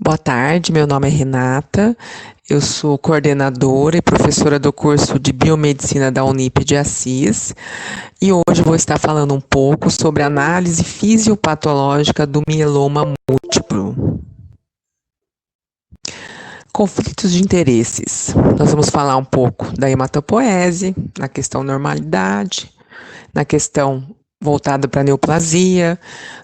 Boa tarde, meu nome é Renata, eu sou coordenadora e professora do curso de Biomedicina da Unip de Assis e hoje vou estar falando um pouco sobre a análise fisiopatológica do mieloma múltiplo. Conflitos de interesses. Nós vamos falar um pouco da hematopoese, na questão normalidade, na questão voltada para neoplasia,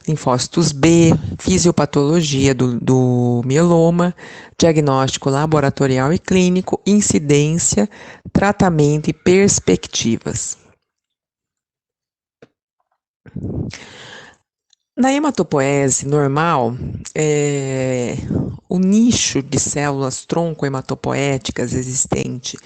linfócitos B, fisiopatologia do mieloma, diagnóstico laboratorial e clínico, incidência, tratamento e perspectivas. Na hematopoese normal, o nicho de células tronco-hematopoéticas existente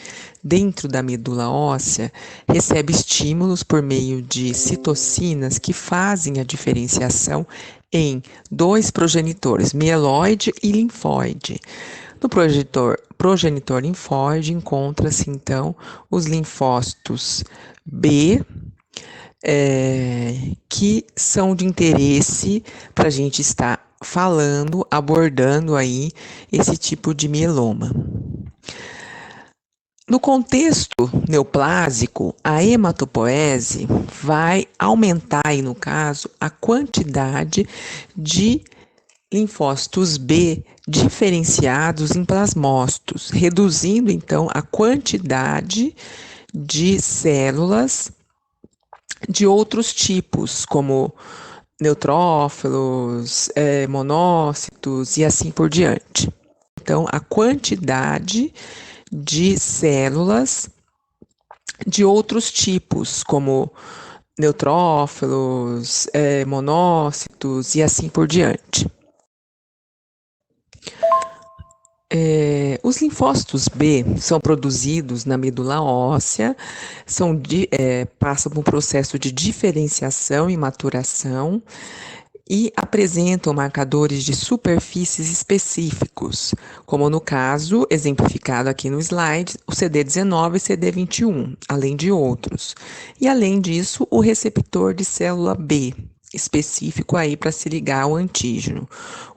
dentro da medula óssea recebe estímulos por meio de citocinas que fazem a diferenciação em dois progenitores, mieloide e linfóide. No progenitor linfóide encontra-se então os linfócitos B, que são de interesse para a gente estar falando, abordando aí esse tipo de mieloma. No contexto neoplásico, a hematopoese vai aumentar aí, no caso, a quantidade de linfócitos B diferenciados em plasmócitos, reduzindo então a quantidade de células de outros tipos, como neutrófilos, monócitos e assim por diante. Então, a quantidade de células de outros tipos, como neutrófilos, monócitos e assim por diante. Os linfócitos B são produzidos na medula óssea, passam por um processo de diferenciação e maturação e apresentam marcadores de superfícies específicos, como no caso exemplificado aqui no slide, o CD19 e CD21, além de outros. E além disso, o receptor de célula B, específico aí para se ligar ao antígeno.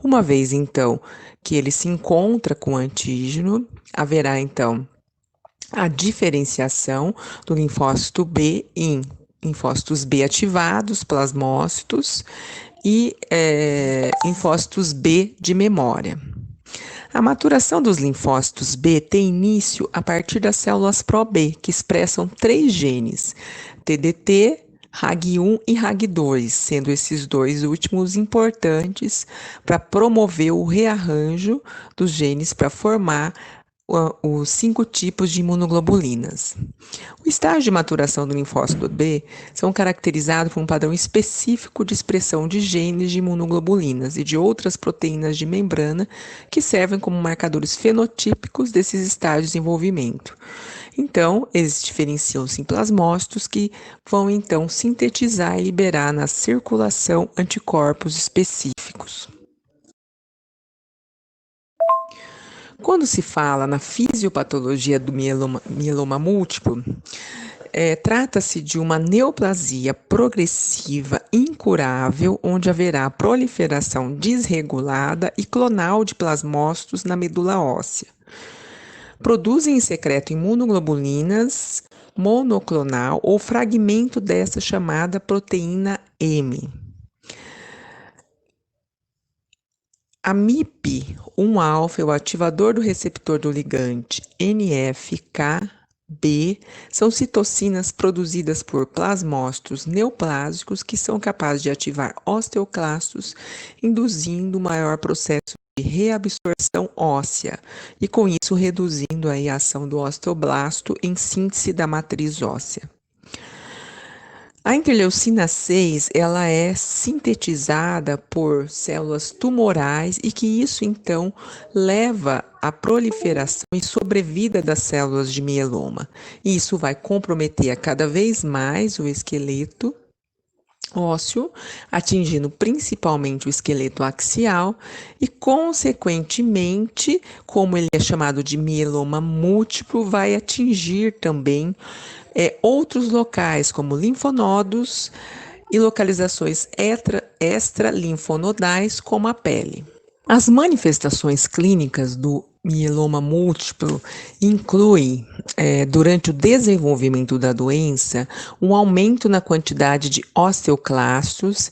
Uma vez então que ele se encontra com o antígeno, haverá então a diferenciação do linfócito B em linfócitos B ativados, plasmócitos, e linfócitos B de memória. A maturação dos linfócitos B tem início a partir das células Pro-B, que expressam 3 genes, TDT, RAG1 e RAG2, sendo esses dois últimos importantes para promover o rearranjo dos genes para formar os 5 tipos de imunoglobulinas. O estágio de maturação do linfócito B são caracterizados por um padrão específico de expressão de genes de imunoglobulinas e de outras proteínas de membrana que servem como marcadores fenotípicos desses estágios de desenvolvimento. Então, eles diferenciam-se em plasmócitos que vão então sintetizar e liberar na circulação anticorpos específicos. Quando se fala na fisiopatologia do mieloma múltiplo, trata-se de uma neoplasia progressiva incurável, onde haverá proliferação desregulada e clonal de plasmócitos na medula óssea. Produzem em secreto imunoglobulinas monoclonal ou fragmento dessa chamada proteína M. A MIP1-alfa é o ativador do receptor do ligante NF-κB, são citocinas produzidas por plasmócitos neoplásicos que são capazes de ativar osteoclastos, induzindo maior processo de reabsorção óssea e com isso reduzindo aí a ação do osteoblasto em síntese da matriz óssea. A interleucina 6, ela é sintetizada por células tumorais e que isso então leva à proliferação e sobrevida das células de mieloma. E isso vai comprometer a cada vez mais o esqueleto ósseo, atingindo principalmente o esqueleto axial e, consequentemente, como ele é chamado de mieloma múltiplo, vai atingir também outros locais, como linfonodos e localizações extralinfonodais, como a pele. As manifestações clínicas do mieloma múltiplo incluem, durante o desenvolvimento da doença, um aumento na quantidade de osteoclastos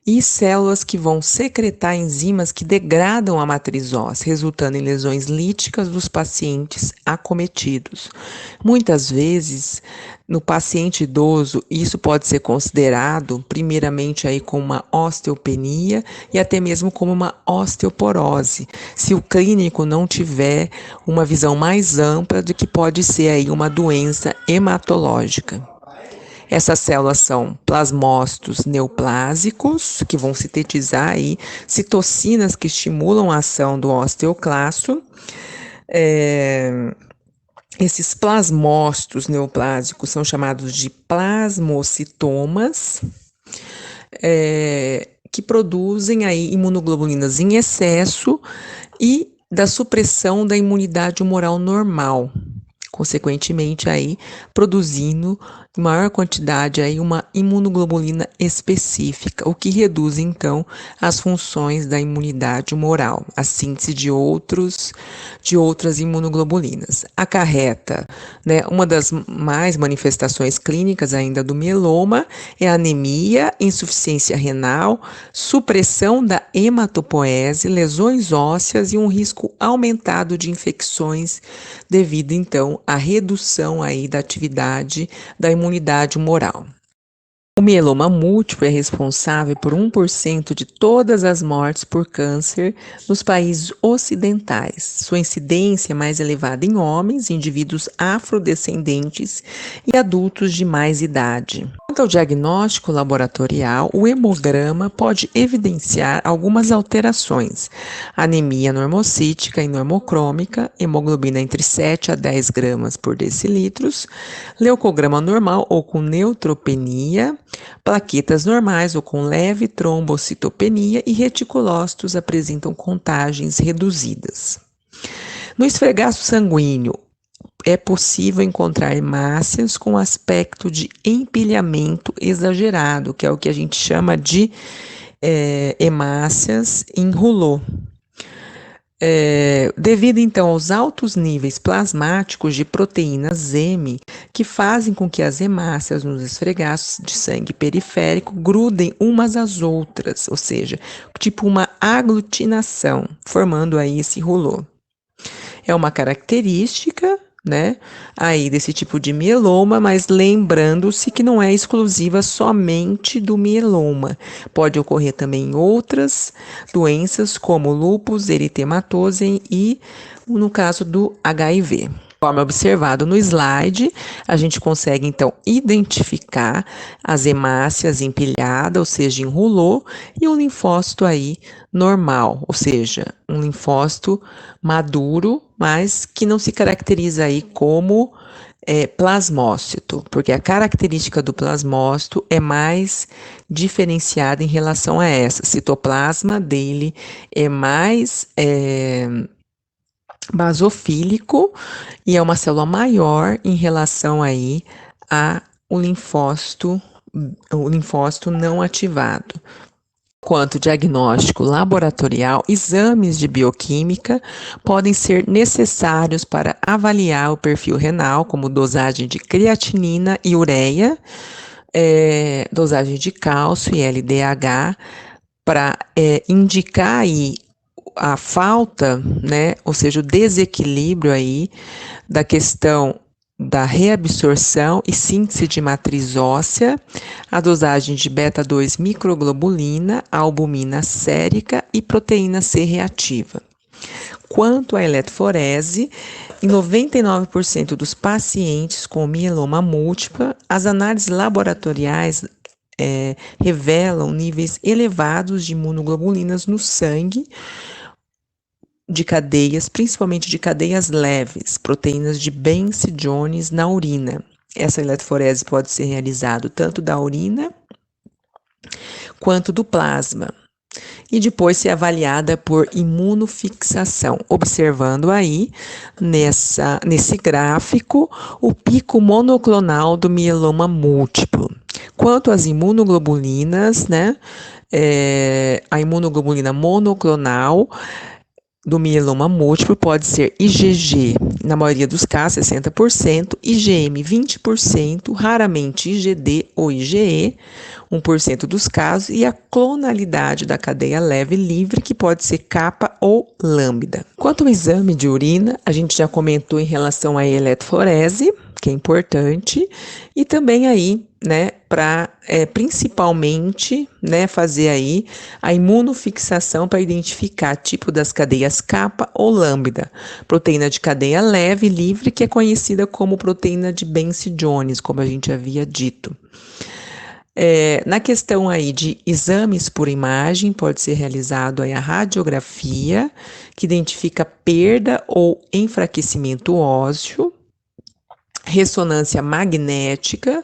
e células que vão secretar enzimas que degradam a matriz óssea, resultando em lesões líticas dos pacientes acometidos. Muitas vezes, no paciente idoso, isso pode ser considerado, primeiramente, aí como uma osteopenia e até mesmo como uma osteoporose, se o clínico não tiver uma visão mais ampla de que pode ser aí uma doença hematológica. Essas células são plasmócitos neoplásicos, que vão sintetizar aí citocinas que estimulam a ação do osteoclasto. Esses plasmócitos neoplásicos são chamados de plasmocitomas, que produzem aí imunoglobulinas em excesso e da supressão da imunidade humoral normal, consequentemente aí produzindo em maior quantidade aí uma imunoglobulina específica, o que reduz então as funções da imunidade humoral, a síntese de outras imunoglobulinas. Acarreta, né, uma das mais manifestações clínicas ainda do mieloma é a anemia, insuficiência renal, supressão da hematopoese, lesões ósseas e um risco aumentado de infecções devido então à redução aí da atividade da imunidade humoral. O mieloma múltiplo é responsável por 1% de todas as mortes por câncer nos países ocidentais. Sua incidência é mais elevada em homens, indivíduos afrodescendentes e adultos de mais idade. Quanto ao diagnóstico laboratorial, o hemograma pode evidenciar algumas alterações: anemia normocítica e normocrômica, hemoglobina entre 7 a 10 gramas por decilitros, leucograma normal ou com neutropenia, plaquetas normais ou com leve trombocitopenia e reticulócitos apresentam contagens reduzidas. No esfregaço sanguíneo, é possível encontrar hemácias com aspecto de empilhamento exagerado, que é o que a gente chama de hemácias em rouleau. Devido então aos altos níveis plasmáticos de proteínas M, que fazem com que as hemácias nos esfregaços de sangue periférico grudem umas às outras, ou seja, tipo uma aglutinação, formando aí esse rouleau. É uma característica, né, aí desse tipo de mieloma, mas lembrando-se que não é exclusiva somente do mieloma. Pode ocorrer também em outras doenças, como lúpus eritematoso e no caso do HIV. Conforme observado no slide, a gente consegue então identificar as hemácias empilhadas, ou seja, em rouleau, e um linfócito aí normal, ou seja, um linfócito maduro, mas que não se caracteriza aí como plasmócito, porque a característica do plasmócito é mais diferenciada em relação a essa. Citoplasma dele é mais basofílico e é uma célula maior em relação aí ao linfócito não ativado. Quanto diagnóstico laboratorial, exames de bioquímica podem ser necessários para avaliar o perfil renal, como dosagem de creatinina e ureia, dosagem de cálcio e LDH, para indicar aí a falta, né, ou seja, o desequilíbrio aí da questão da reabsorção e síntese de matriz óssea, a dosagem de beta-2 microglobulina, albumina sérica e proteína C reativa. Quanto à eletroforese, em 99% dos pacientes com mieloma múltipla, as análises laboratoriais revelam níveis elevados de imunoglobulinas no sangue, de cadeias, principalmente de cadeias leves, proteínas de Bence Jones na urina. Essa eletroforese pode ser realizada tanto da urina quanto do plasma. E depois ser avaliada por imunofixação, observando aí nesse gráfico o pico monoclonal do mieloma múltiplo. Quanto às imunoglobulinas, né, a imunoglobulina monoclonal do mieloma múltiplo pode ser IgG, na maioria dos casos, 60%, IgM, 20%, raramente IgD ou IgE, 1% dos casos, e a clonalidade da cadeia leve livre, que pode ser kappa ou lambda. Quanto ao exame de urina, a gente já comentou em relação à eletroforese, que é importante, e também aí, né, para principalmente, né, fazer aí a imunofixação para identificar tipo das cadeias kappa ou lambda, proteína de cadeia leve livre, que é conhecida como proteína de Bence-Jones, como a gente havia dito. Na questão aí de exames por imagem, pode ser realizado aí a radiografia, que identifica perda ou enfraquecimento ósseo, ressonância magnética,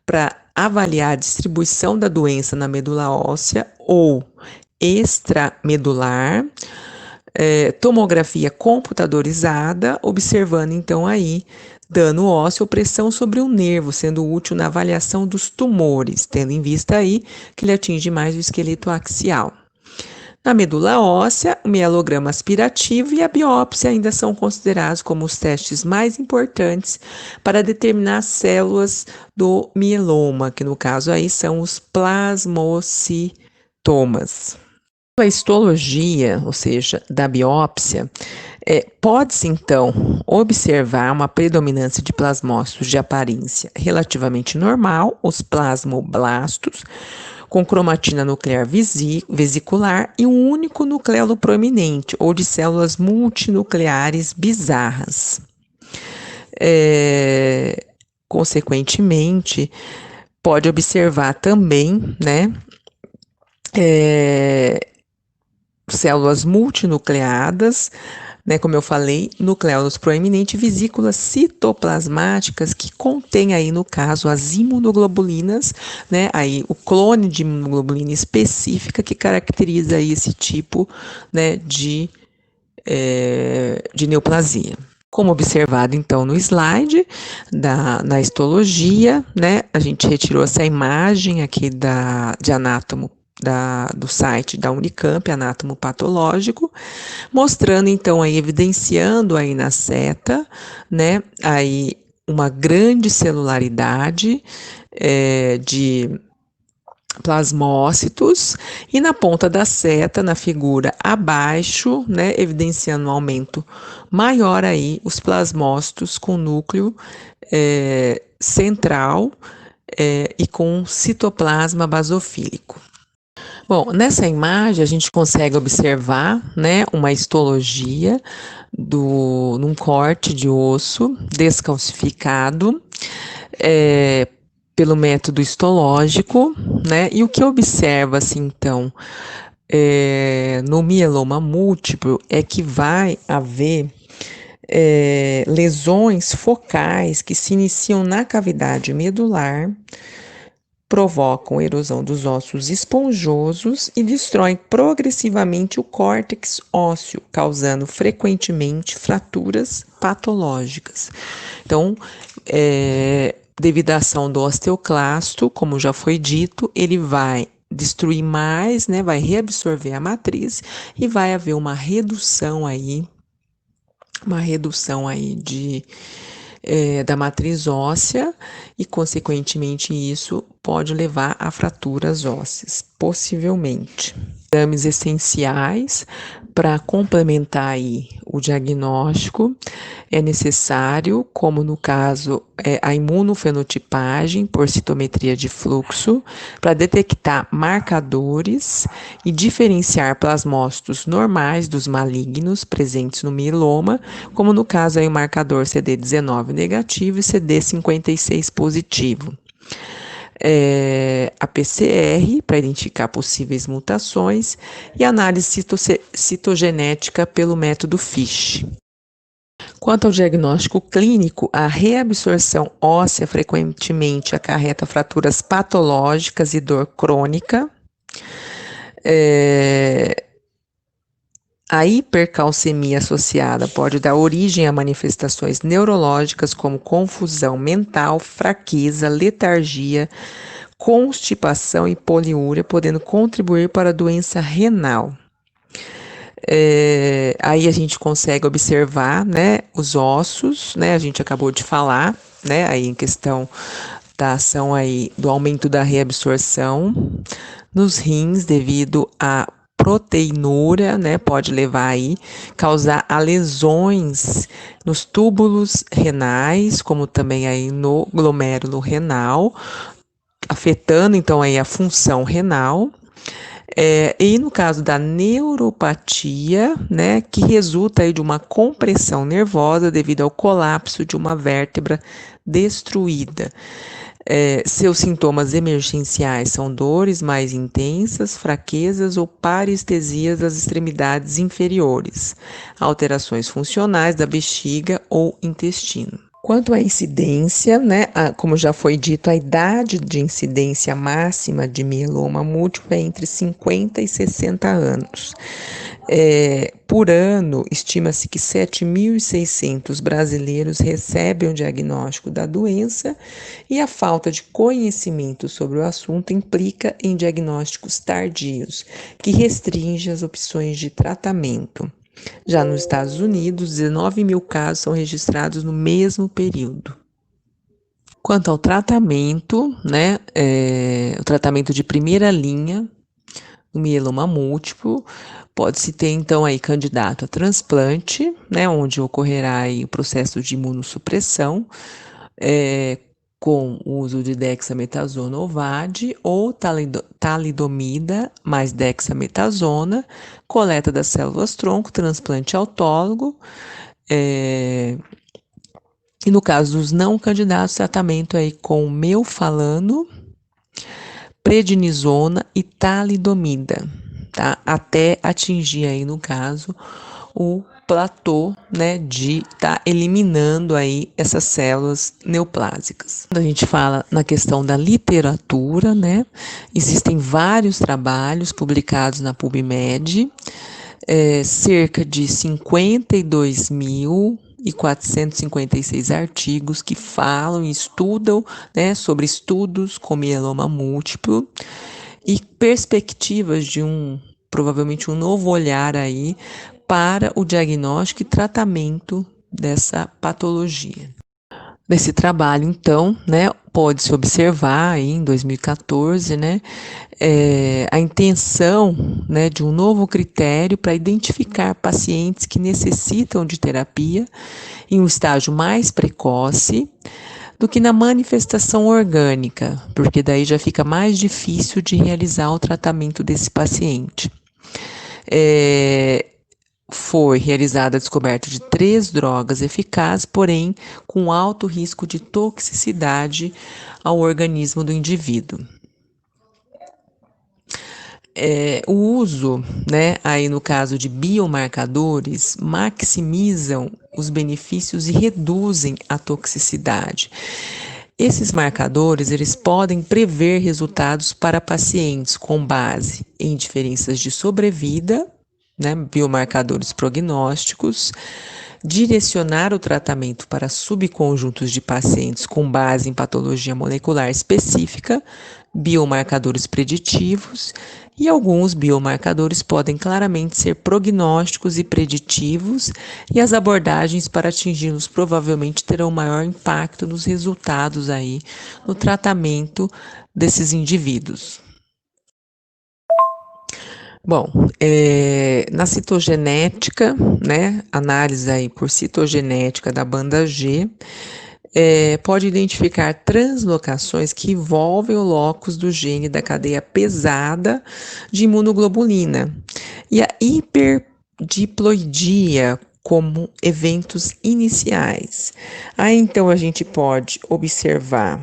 para avaliar a distribuição da doença na medula óssea ou extramedular, tomografia computadorizada, observando então aí dano ósseo ou pressão sobre o nervo, sendo útil na avaliação dos tumores, tendo em vista aí que ele atinge mais o esqueleto axial. Na medula óssea, o mielograma aspirativo e a biópsia ainda são considerados como os testes mais importantes para determinar as células do mieloma, que no caso aí são os plasmocitomas. A histologia, ou seja, da biópsia, pode-se então observar uma predominância de plasmócitos de aparência relativamente normal, os plasmoblastos, com cromatina nuclear vesicular e um único nucleolo proeminente, ou de células multinucleares bizarras. Consequentemente, pode observar também, né, células multinucleadas, né, como eu falei, nucleolos proeminentes e vesículas citoplasmáticas que contém aí, no caso, as imunoglobulinas, né, aí o clone de imunoglobulina específica que caracteriza aí esse tipo, né, de neoplasia. Como observado, então, no slide na histologia, né, a gente retirou essa imagem aqui de anátomo do site da Unicamp, anátomo patológico, mostrando, então, aí, evidenciando aí na seta, né, aí uma grande celularidade de plasmócitos, e na ponta da seta, na figura abaixo, né, evidenciando um aumento maior aí, os plasmócitos com núcleo central e com citoplasma basofílico. Bom, nessa imagem a gente consegue observar, né, uma histologia num corte de osso descalcificado, pelo método histológico, né? E o que observa-se, então, no mieloma múltiplo é que vai haver lesões focais que se iniciam na cavidade medular, provocam erosão dos ossos esponjosos e destroem progressivamente o córtex ósseo, causando frequentemente fraturas patológicas. Então, devido à ação do osteoclasto, como já foi dito, ele vai destruir mais, né, vai reabsorver a matriz e vai haver uma redução aí da matriz óssea e, consequentemente, isso pode levar a fraturas ósseas, possivelmente. Exames essenciais para complementar aí o diagnóstico é necessário, como no caso, a imunofenotipagem por citometria de fluxo, para detectar marcadores e diferenciar plasmócitos normais dos malignos presentes no mieloma, como no caso aí o marcador CD19 negativo e CD56 positivo. A PCR, para identificar possíveis mutações, e análise citogenética pelo método FISH. Quanto ao diagnóstico clínico, a reabsorção óssea frequentemente acarreta fraturas patológicas e dor crônica. A hipercalcemia associada pode dar origem a manifestações neurológicas como confusão mental, fraqueza, letargia, constipação e poliúria, podendo contribuir para a doença renal. Aí a gente consegue observar, né, os ossos, né, a gente acabou de falar, né, aí em questão da ação aí do aumento da reabsorção nos rins devido à proteinúria, né, pode levar aí, causar a lesões nos túbulos renais, como também aí no glomérulo renal, afetando então aí a função renal. E no caso da neuropatia, né, que resulta aí de uma compressão nervosa devido ao colapso de uma vértebra destruída. Seus sintomas emergenciais são dores mais intensas, fraquezas ou parestesias das extremidades inferiores, alterações funcionais da bexiga ou intestino. Quanto à incidência, né, como já foi dito, a idade de incidência máxima de mieloma múltiplo é entre 50 e 60 anos. Por ano, estima-se que 7.600 brasileiros recebem o diagnóstico da doença e a falta de conhecimento sobre o assunto implica em diagnósticos tardios, que restringe as opções de tratamento. Já nos Estados Unidos, 19 mil casos são registrados no mesmo período. Quanto ao tratamento, né, o tratamento de primeira linha no mieloma múltiplo, pode-se ter então aí candidato a transplante, né, onde ocorrerá aí o processo de imunossupressão, com o uso de dexametasona ou VAD ou talidomida mais dexametasona, coleta das células-tronco, transplante autólogo, e no caso dos não candidatos, tratamento aí com melfalano, prednisona e talidomida, tá? Até atingir aí, no caso, o platô, né, de estar eliminando aí essas células neoplásicas. Quando a gente fala na questão da literatura, né, existem vários trabalhos publicados na PubMed, cerca de 52.456 artigos que falam e estudam, né, sobre estudos com mieloma múltiplo e perspectivas de provavelmente um novo olhar aí para o diagnóstico e tratamento dessa patologia. Nesse trabalho, então, né, pode-se observar aí em 2014, né, a intenção, né, de um novo critério para identificar pacientes que necessitam de terapia em um estágio mais precoce do que na manifestação orgânica, porque daí já fica mais difícil de realizar o tratamento desse paciente. Foi realizada a descoberta de 3 drogas eficazes, porém com alto risco de toxicidade ao organismo do indivíduo. O uso, né, aí no caso de biomarcadores, maximizam os benefícios e reduzem a toxicidade. Esses marcadores, eles podem prever resultados para pacientes com base em diferenças de sobrevida, né, biomarcadores prognósticos, direcionar o tratamento para subconjuntos de pacientes com base em patologia molecular específica, biomarcadores preditivos, e alguns biomarcadores podem claramente ser prognósticos e preditivos, e as abordagens para atingi-los provavelmente terão maior impacto nos resultados aí no tratamento desses indivíduos. Bom, na citogenética, né, análise aí por citogenética da banda G, pode identificar translocações que envolvem o locus do gene da cadeia pesada de imunoglobulina e a hiperdiploidia como eventos iniciais. Aí então a gente pode observar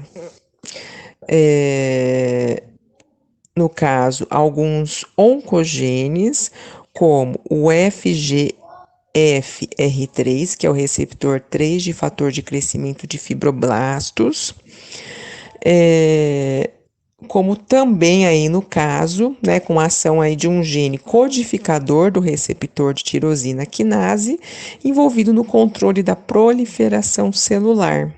no caso, alguns oncogenes, como o FGFR3, que é o receptor 3 de fator de crescimento de fibroblastos, como também aí no caso, né, com a ação aí de um gene codificador do receptor de tirosina quinase, envolvido no controle da proliferação celular.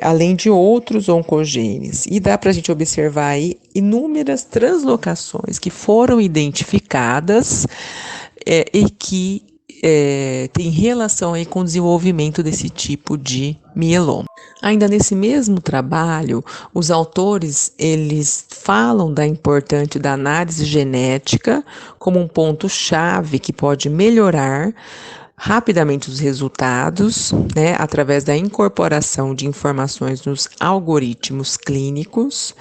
além de outros oncogenes. E dá para a gente observar aí inúmeras translocações que foram identificadas e que tem relação aí com o desenvolvimento desse tipo de mieloma. Ainda nesse mesmo trabalho, os autores eles falam da importância da análise genética como um ponto-chave que pode melhorar rapidamente os resultados, né, através da incorporação de informações nos algoritmos clínicos,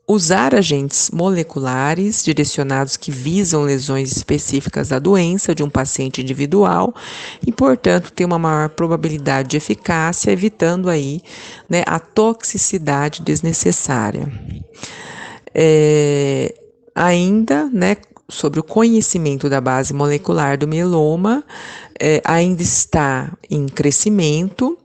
usar agentes moleculares direcionados que visam lesões específicas da doença de um paciente individual e, portanto, ter uma maior probabilidade de eficácia, evitando aí, né, a toxicidade desnecessária. Ainda, né, sobre o conhecimento da base molecular do mieloma, ainda está em crescimento,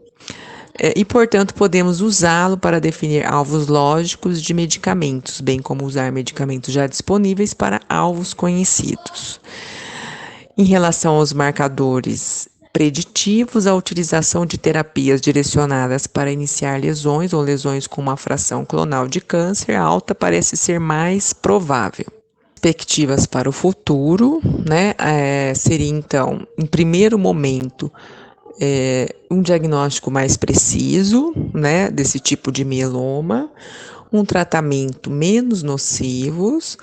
e, portanto, podemos usá-lo para definir alvos lógicos de medicamentos, bem como usar medicamentos já disponíveis para alvos conhecidos. Em relação aos marcadores preditivos, a utilização de terapias direcionadas para iniciar lesões ou lesões com uma fração clonal de câncer alta parece ser mais provável. Perspectivas para o futuro, né, seria então, em primeiro momento, um diagnóstico mais preciso, né, desse tipo de mieloma, um tratamento menos nocivos,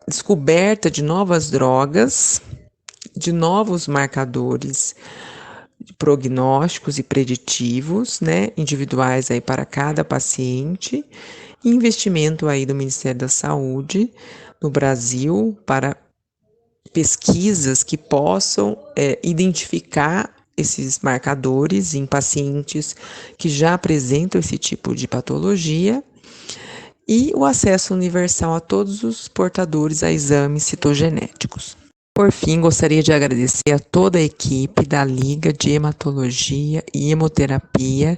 descoberta de novas drogas, de novos marcadores prognósticos e preditivos, né, individuais aí para cada paciente, investimento aí do Ministério da Saúde no Brasil para pesquisas que possam identificar esses marcadores em pacientes que já apresentam esse tipo de patologia e o acesso universal a todos os portadores a exames citogenéticos. Por fim, gostaria de agradecer a toda a equipe da Liga de Hematologia e Hemoterapia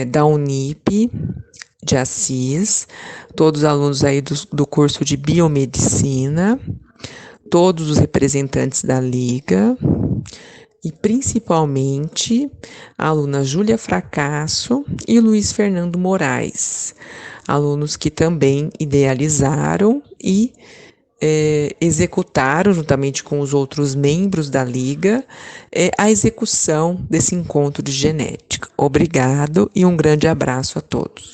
da Unip de Assis, todos os alunos aí do curso de Biomedicina, todos os representantes da Liga e principalmente a aluna Júlia Fracasso e Luiz Fernando Moraes, alunos que também idealizaram e executaram, juntamente com os outros membros da Liga, a execução desse encontro de genética. Obrigado e um grande abraço a todos.